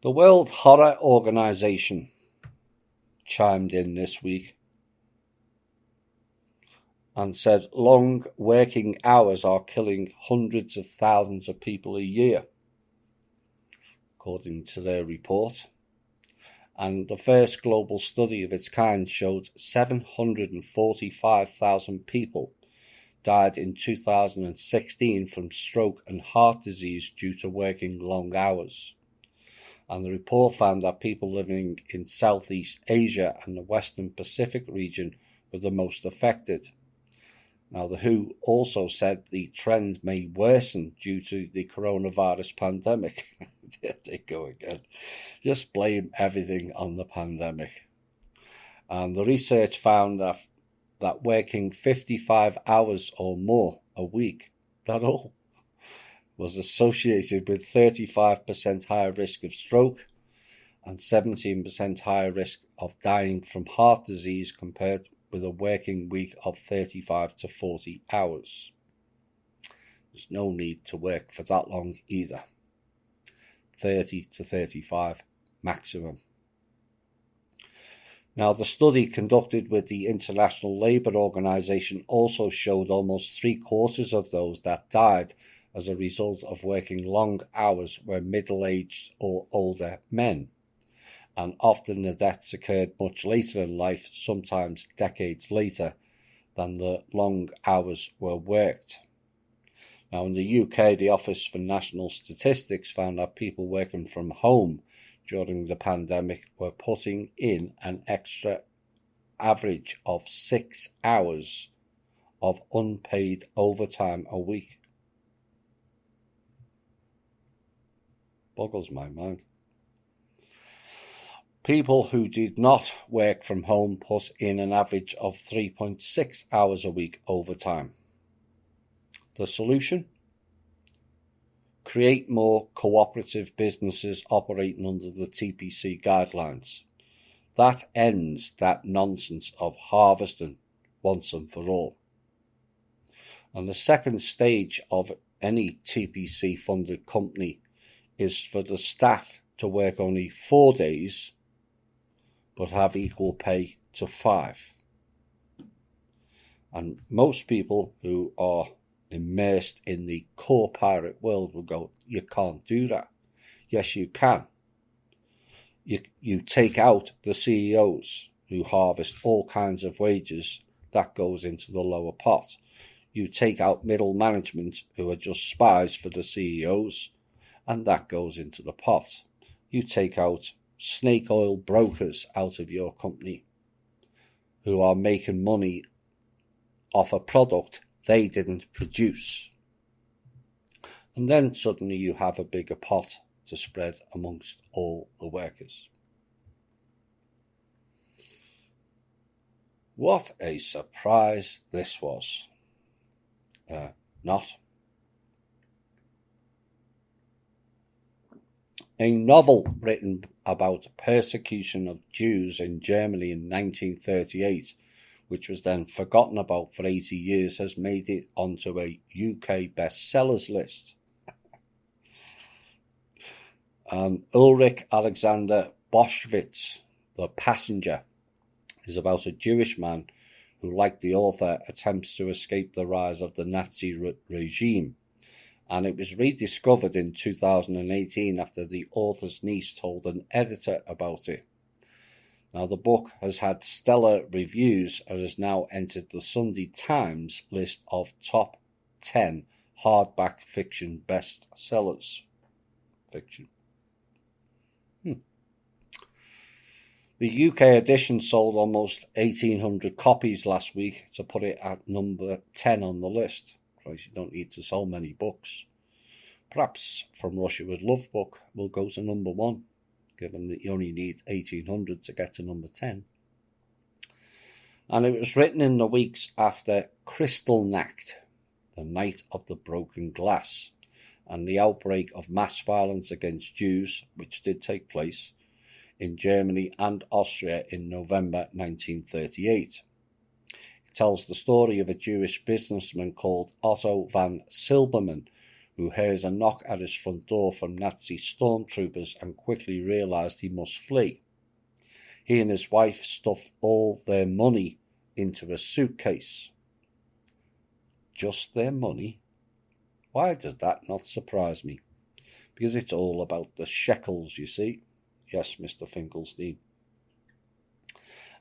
The World Horror Organization chimed in this week and said long working hours are killing hundreds of thousands of people a year, according to their report. And the first global study of its kind showed 745,000 people died in 2016 from stroke and heart disease due to working long hours. And the report found that people living in Southeast Asia and the Western Pacific region were the most affected. Now, the WHO also said the trend may worsen due to the coronavirus pandemic. There they go again. Just blame everything on the pandemic. And the research found that working 55 hours or more a week, that all, was associated with 35% higher risk of stroke and 17% higher risk of dying from heart disease compared with a working week of 35 to 40 hours. There's no need to work for that long either. 30 to 35 maximum. Now, the study conducted with the International Labour Organization also showed almost 3/4 of those that died as a result of working long hours were middle-aged or older men. And often the deaths occurred much later in life, sometimes decades later than the long hours were worked. Now, in the UK, the Office for National Statistics found that people working from home during the pandemic were putting in an extra average of 6 hours of unpaid overtime a week. Boggles my mind. People who did not work from home put in an average of 3.6 hours a week overtime. The solution? Create more cooperative businesses operating under the TPC guidelines. That ends that nonsense of harvesting once and for all. And the second stage of any TPC-funded company is for the staff to work only 4 days but have equal pay to 5. And most people who are immersed in the corporate world will go, you can't do that. Yes, you can. You take out the CEOs who harvest all kinds of wages, that goes into the lower pot. You take out middle management who are just spies for the CEOs, and that goes into the pot. You take out snake oil brokers out of your company who are making money off a product they didn't produce. And then suddenly you have a bigger pot to spread amongst all the workers. What a surprise this was. Not. A novel written about persecution of Jews in Germany in 1938, which was then forgotten about for 80 years, has made it onto a UK bestsellers list. Ulrich Alexander Boschwitz, The Passenger, is about a Jewish man who, like the author, attempts to escape the rise of the Nazi regime. And it was rediscovered in 2018 after the author's niece told an editor about it. Now, the book has had stellar reviews and has now entered the Sunday Times list of top 10 hardback fiction bestsellers. Fiction. The UK edition sold almost 1,800 copies last week to put it at number 10 on the list. Christ, you don't need to sell many books. Perhaps From Russia with Love book will go to number 1, given that you only need 1,800 to get to number 10. And it was written in the weeks after Kristallnacht, the Night of the Broken Glass, and the outbreak of mass violence against Jews, which did take place in Germany and Austria in November 1938. It tells the story of a Jewish businessman called Otto van Silberman, who hears a knock at his front door from Nazi stormtroopers and quickly realised he must flee. He and his wife stuffed all their money into a suitcase. Just their money? Why does that not surprise me? Because it's all about the shekels, you see. Yes, Mr. Finkelstein.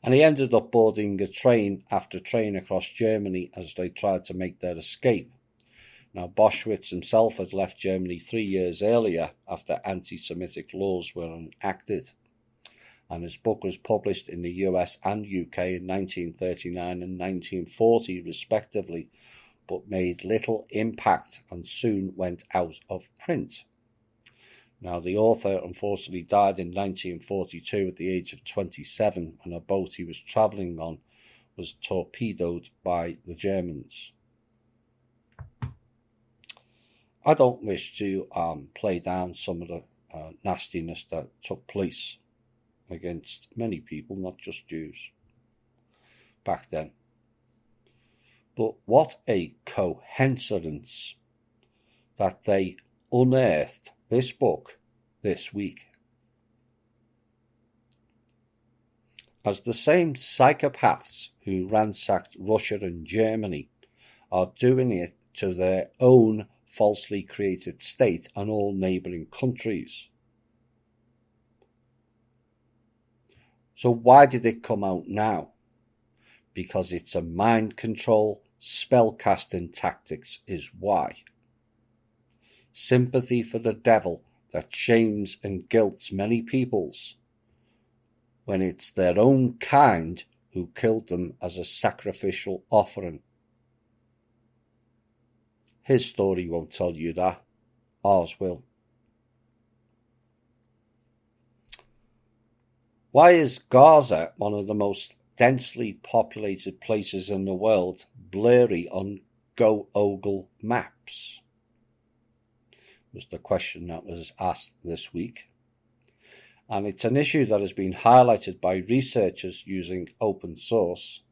And he ended up boarding a train after train across Germany as they tried to make their escape. Now, Boschwitz himself had left Germany 3 years earlier after anti-Semitic laws were enacted, and his book was published in the US and UK in 1939 and 1940 respectively, but made little impact and soon went out of print. Now, the author unfortunately died in 1942 at the age of 27 when a boat he was travelling on was torpedoed by the Germans. I don't wish to play down some of the nastiness that took place against many people, not just Jews, back then. But what a coincidence that they unearthed this book this week. As the same psychopaths who ransacked Russia and Germany are doing it to their own falsely created state and all neighbouring countries. So why did it come out now? Because it's a mind control, spell casting tactics is why. Sympathy for the devil that shames and guilts many peoples when it's their own kind who killed them as a sacrificial offering. His story won't tell you that. Ours will. Why is Gaza, one of the most densely populated places in the world, blurry on Google Maps? Was the question that was asked this week. And it's an issue that has been highlighted by researchers using open source,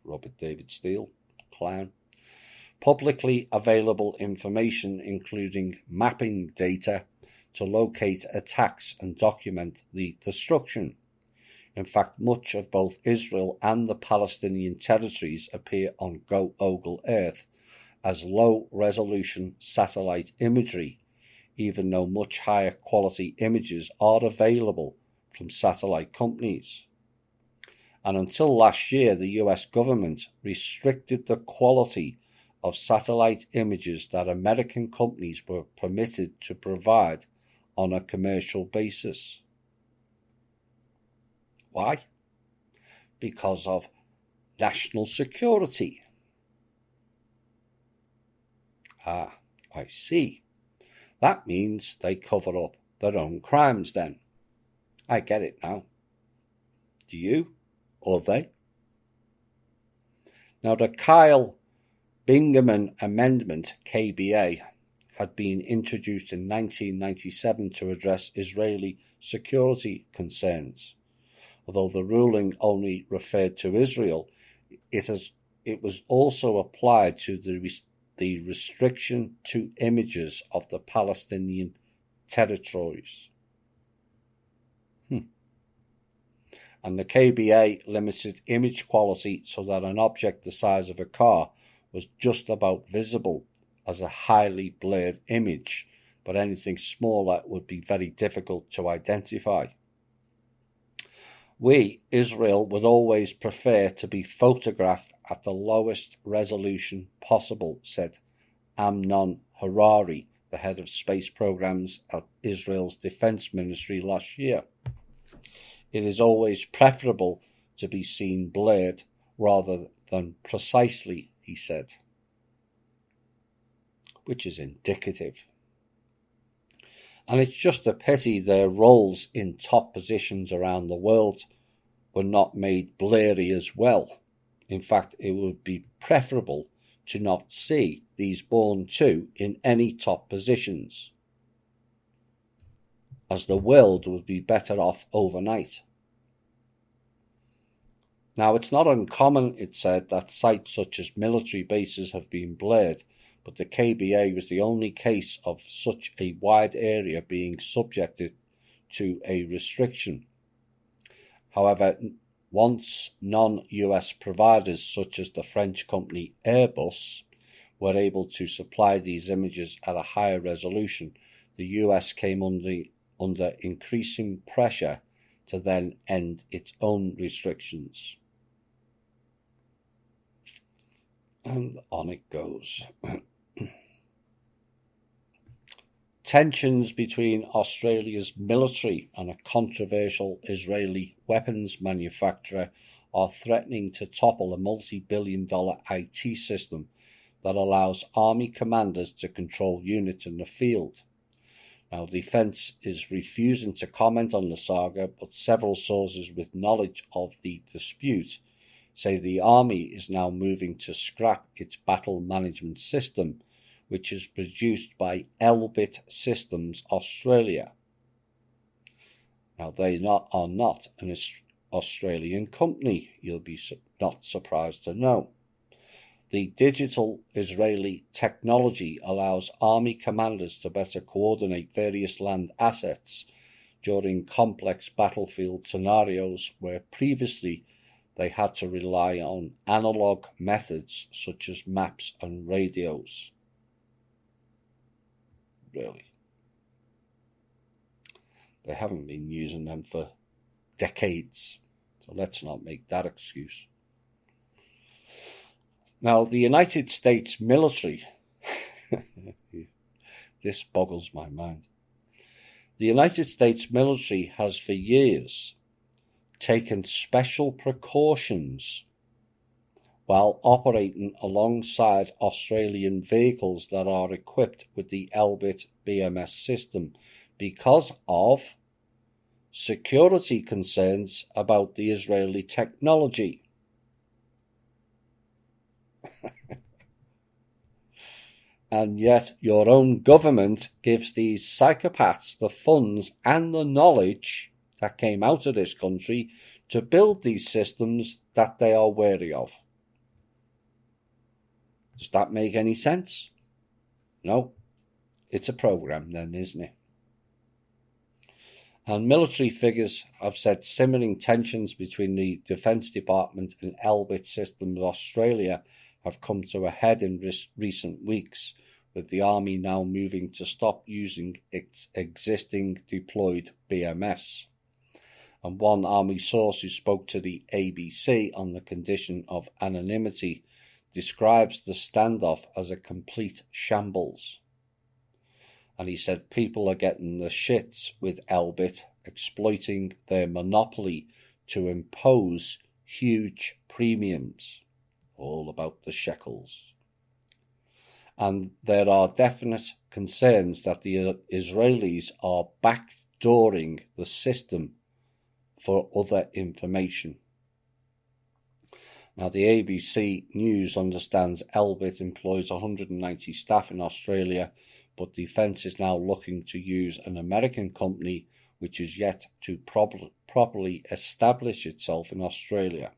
Robert David Steele, clown, publicly available information including mapping data to locate attacks and document the destruction. In fact, much of both Israel and the Palestinian territories appear on Google Earth as low-resolution satellite imagery, even though much higher quality images are available from satellite companies. And until last year, the US government restricted the quality of satellite images that American companies were permitted to provide on a commercial basis. Why? Because of national security. Ah, I see. That means they cover up their own crimes then. I get it now. Do you? Or they? Now, the Kyle Bingaman Amendment, KBA, had been introduced in 1997 to address Israeli security concerns. Although the ruling only referred to Israel, it was also applied to the restriction to images of the Palestinian territories. And the KBA limited image quality so that an object the size of a car was just about visible as a highly blurred image, but anything smaller would be very difficult to identify. We, Israel, would always prefer to be photographed at the lowest resolution possible, said Amnon Harari, the head of space programs at Israel's Defense Ministry last year. It is always preferable to be seen blurred rather than precisely, he said, which is indicative. And it's just a pity their roles in top positions around the world were not made blurry as well. In fact, it would be preferable to not see these born to in any top positions, as the world would be better off overnight. Now, it's not uncommon, it said, that sites such as military bases have been blurred, but the KBA was the only case of such a wide area being subjected to a restriction. However, once non-US providers such as the French company Airbus were able to supply these images at a higher resolution, the US came under increasing pressure to then end its own restrictions. And on it goes. Tensions between Australia's military and a controversial Israeli weapons manufacturer are threatening to topple a multi-billion-dollar IT system that allows army commanders to control units in the field. Now, Defence is refusing to comment on the saga, but several sources with knowledge of the dispute say the Army is now moving to scrap its battle management system, which is produced by Elbit Systems Australia. Now, they are not an Australian company, you'll be not surprised to know. The digital Israeli technology allows army commanders to better coordinate various land assets during complex battlefield scenarios where previously they had to rely on analog methods such as maps and radios. Really. They haven't been using them for decades, so let's not make that excuse. Now, the United States military, this boggles my mind. The United States military has for years taken special precautions while operating alongside Australian vehicles that are equipped with the Elbit BMS system because of security concerns about the Israeli technology. And yet your own government gives these psychopaths the funds and the knowledge that came out of this country to build these systems that they are wary of. Does that make any sense? No. It's a program then, isn't it? And military figures have said simmering tensions between the Defence Department and Elbit Systems Australia have come to a head in recent weeks, with the Army now moving to stop using its existing deployed BMS. And one Army source who spoke to the ABC on the condition of anonymity describes the standoff as a complete shambles. And he said people are getting the shits with Elbit, exploiting their monopoly to impose huge premiums. All about the shekels. And there are definite concerns that the Israelis are backdooring the system for other information. Now, the ABC News understands Elbit employs 190 staff in Australia, but Defence is now looking to use an American company which is yet to properly establish itself in Australia.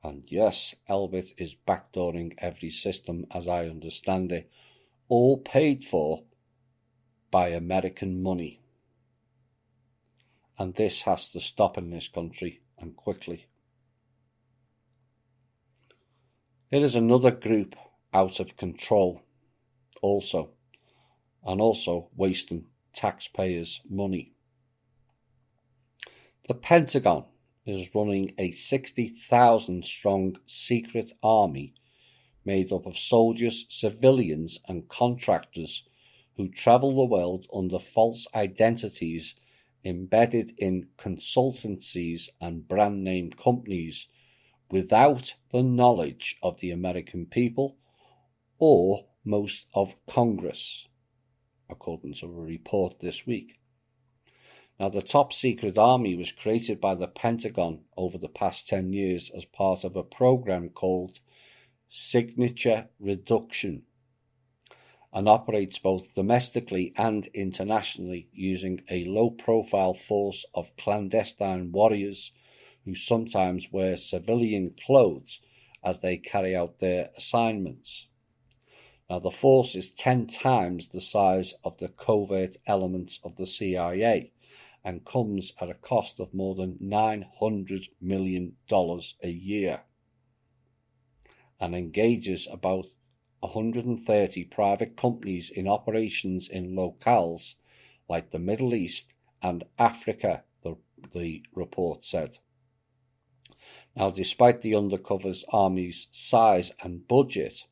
And yes, Elbit is backdooring every system, as I understand it, all paid for by American money. And this has to stop in this country, and quickly. There is another group out of control also, and also wasting taxpayers' money. The Pentagon is running a 60,000-strong secret army made up of soldiers, civilians and contractors who travel the world under false identities embedded in consultancies and brand-name companies without the knowledge of the American people or most of Congress, according to a report this week. Now, the top secret army was created by the Pentagon over the past 10 years as part of a program called Signature Reduction and operates both domestically and internationally using a low-profile force of clandestine warriors who sometimes wear civilian clothes as they carry out their assignments. Now, the force is 10 times the size of the covert elements of the CIA and comes at a cost of more than $900 million a year and engages about 130 private companies in operations in locales like the Middle East and Africa, the report said. Now, despite the undercover army's size and budget,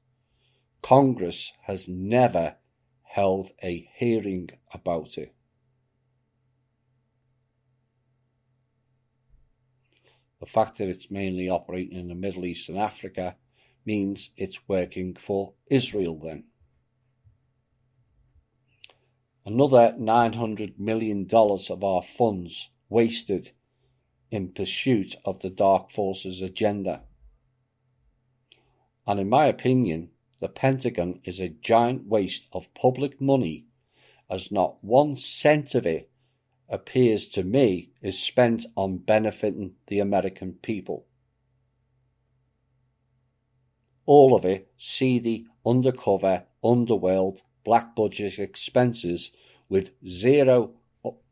Congress has never held a hearing about it. The fact that it's mainly operating in the Middle East and Africa means it's working for Israel then. Another $900 million of our funds wasted in pursuit of the Dark Forces agenda. And in my opinion, the Pentagon is a giant waste of public money, as not 1 cent of it appears to me is spent on benefiting the American people. All of it seedy, undercover, underworld, black budget expenses with zero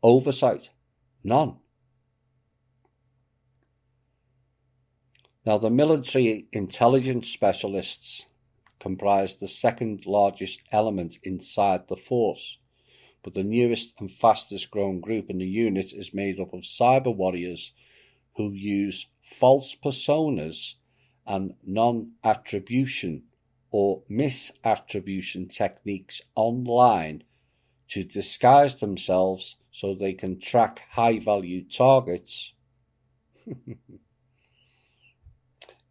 oversight. None. Now, the military intelligence specialists comprise the second largest element inside the force, but the newest and fastest growing group in the unit is made up of cyber warriors who use false personas and non-attribution or misattribution techniques online to disguise themselves so they can track high-value targets,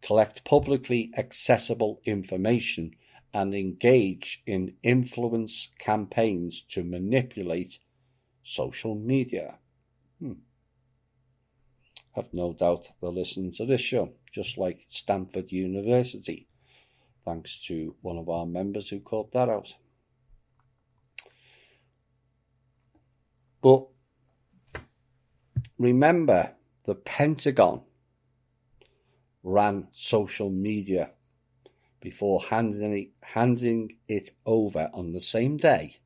collect publicly accessible information, and engage in influence campaigns to manipulate social media. I've no doubt they'll listen to this show, just like Stanford University, thanks to one of our members who called that out. But remember, the Pentagon ran social media before handing it over on the same day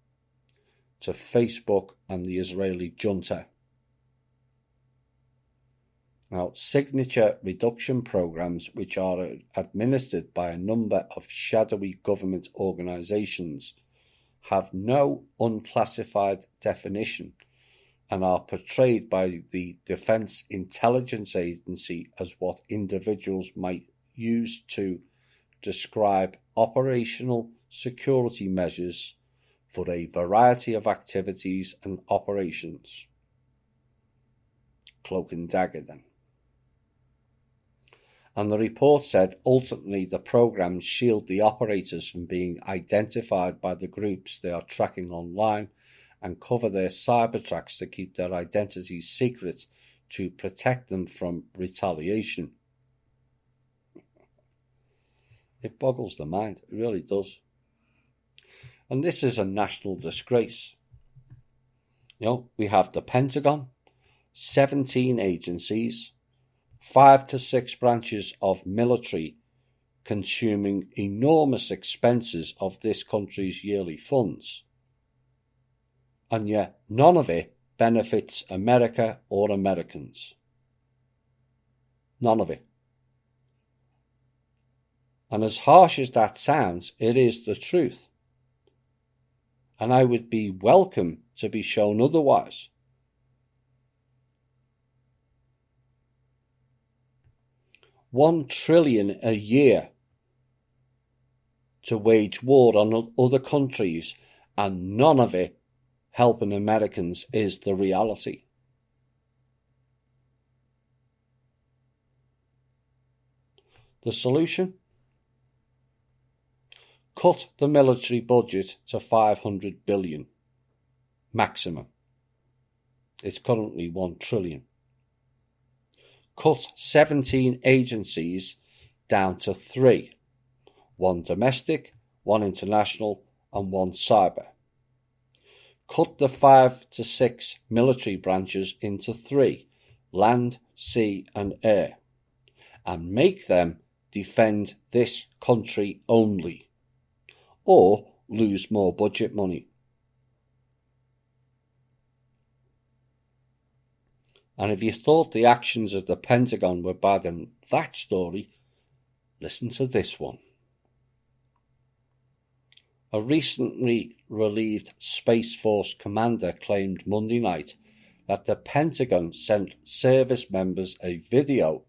to Facebook and the Israeli junta. Now, signature reduction programs, which are administered by a number of shadowy government organizations, have no unclassified definition and are portrayed by the Defense Intelligence Agency as what individuals might use to describe operational security measures for a variety of activities and operations. Cloak and dagger then. And the report said ultimately the programs shield the operators from being identified by the groups they are tracking online and cover their cyber tracks to keep their identities secret to protect them from retaliation. It boggles the mind, it really does. And this is a national disgrace. We have the Pentagon, 17 agencies, 5 to 6 branches of military consuming enormous expenses of this country's yearly funds. And yet none of it benefits America or Americans. None of it. And as harsh as that sounds, it is the truth. And I would be welcome to be shown otherwise. $1 trillion a year to wage war on other countries, and none of it helping Americans is the reality. The solution? Cut the military budget to $500 billion maximum. It's currently $1 trillion. Cut 17 agencies down to 3. 1 domestic, 1 international, and 1 cyber. Cut the 5 to 6 military branches into 3, land, sea, and air, and make them defend this country only. or lose more budget money. And if you thought the actions of the Pentagon were bad in that story, listen to this one. A recently relieved Space Force commander claimed Monday night that the Pentagon sent service members a video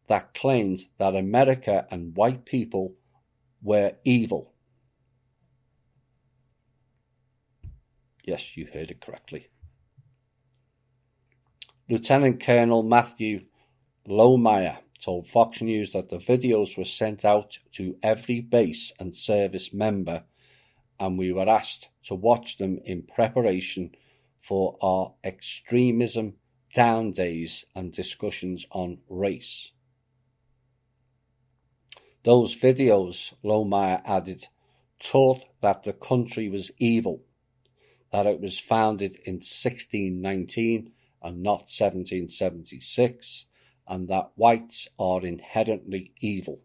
that claimed that America and white people were evil. Yes, you heard it correctly. Lieutenant Colonel Matthew Lohmeyer told Fox News that the videos were sent out to every base and service member, and we were asked to watch them in preparation for our extremism down days and discussions on race. Those videos, Lohmeyer added, taught that the country was evil, that it was founded in 1619 and not 1776, and that whites are inherently evil.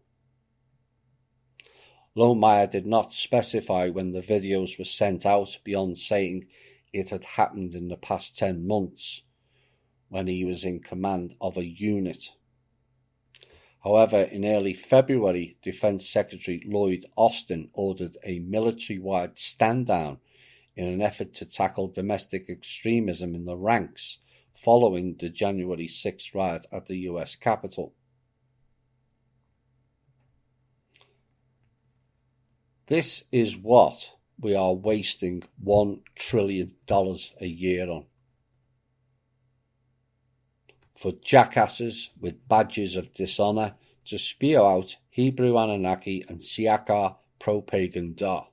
Lohmeyer did not specify when the videos were sent out beyond saying it had happened in the past 10 months when he was in command of a unit. However, in early February, Defense Secretary Lloyd Austin ordered a military-wide stand-down in an effort to tackle domestic extremism in the ranks following the January 6th riot at the US Capitol. This is what we are wasting $1 trillion a year on. For jackasses with badges of dishonour to spew out Hebrew Anunnaki and Siakar pro-pagan Da.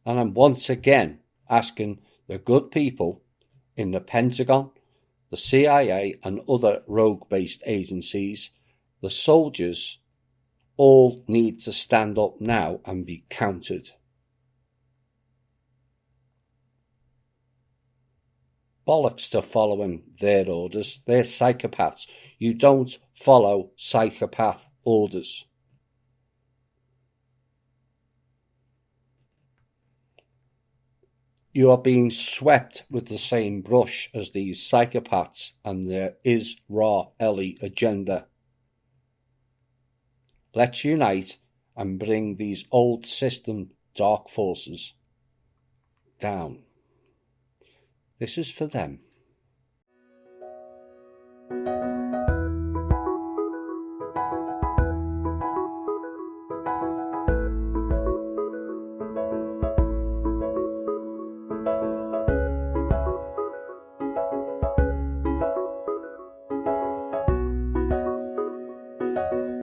And I'm once again asking the good people in the Pentagon, the CIA and other rogue-based agencies, the soldiers, all need to stand up now and be counted. Bollocks to following their orders. They're psychopaths. You don't follow psychopath orders. You are being swept with the same brush as these psychopaths and their Israeli agenda. Let's unite and bring these old system dark forces down. This is for them.